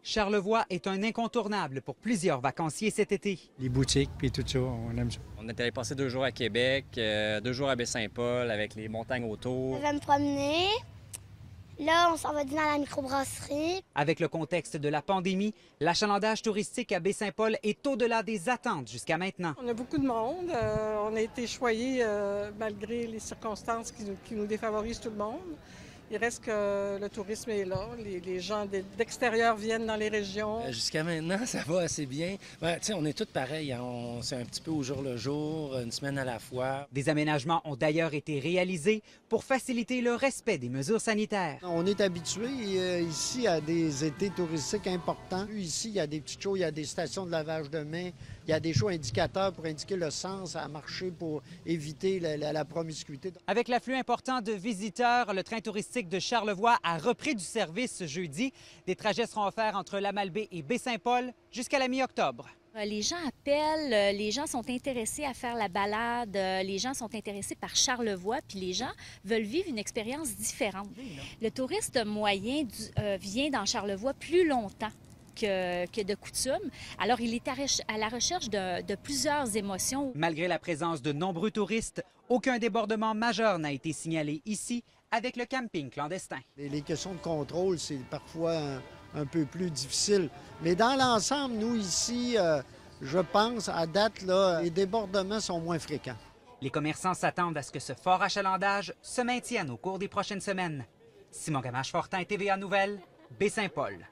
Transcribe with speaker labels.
Speaker 1: Charlevoix est un incontournable pour plusieurs vacanciers cet été.
Speaker 2: Les boutiques puis tout ça, on aime ça.
Speaker 3: On est allé passer 2 jours à Québec, 2 jours à Baie-Saint-Paul avec les montagnes autour.
Speaker 4: Je vais me promener. Là, on s'en va dîner à la microbrasserie.
Speaker 1: Avec le contexte de la pandémie, l'achalandage touristique à Baie-Saint-Paul est au-delà des attentes jusqu'à maintenant.
Speaker 5: On a beaucoup de monde. On a été choyés malgré les circonstances qui nous défavorisent tout le monde. Il reste que le tourisme est là. Les gens d'extérieur viennent dans les régions.
Speaker 6: Jusqu'à maintenant, ça va assez bien. On est tous pareils. Hein? C'est un petit peu au jour le jour, une semaine à la fois.
Speaker 1: Des aménagements ont d'ailleurs été réalisés pour faciliter le respect des mesures sanitaires.
Speaker 7: On est habitué ici à des étés touristiques importants. Ici, il y a des petites shows, il y a des stations de lavage de mains, il y a des shows indicateurs pour indiquer le sens à marcher pour éviter la promiscuité.
Speaker 1: Avec l'afflux important de visiteurs, le train touristique de Charlevoix a repris du service ce jeudi. Des trajets seront offerts entre la Malbaie et Baie-Saint-Paul jusqu'à la mi-octobre.
Speaker 8: Les gens appellent, les gens sont intéressés à faire la balade, les gens sont intéressés par Charlevoix, puis les gens veulent vivre une expérience différente. Le touriste moyen vient dans Charlevoix plus longtemps que de coutume. Alors, il est à la recherche de plusieurs émotions.
Speaker 1: Malgré la présence de nombreux touristes, aucun débordement majeur n'a été signalé ici avec le camping clandestin.
Speaker 7: Les questions de contrôle, c'est parfois un peu plus difficile. Mais dans l'ensemble, nous ici, je pense, à date, là, les débordements sont moins fréquents.
Speaker 1: Les commerçants s'attendent à ce que ce fort achalandage se maintienne au cours des prochaines semaines. Simon Gamache-Fortin, TVA Nouvelles, Baie-Saint-Paul.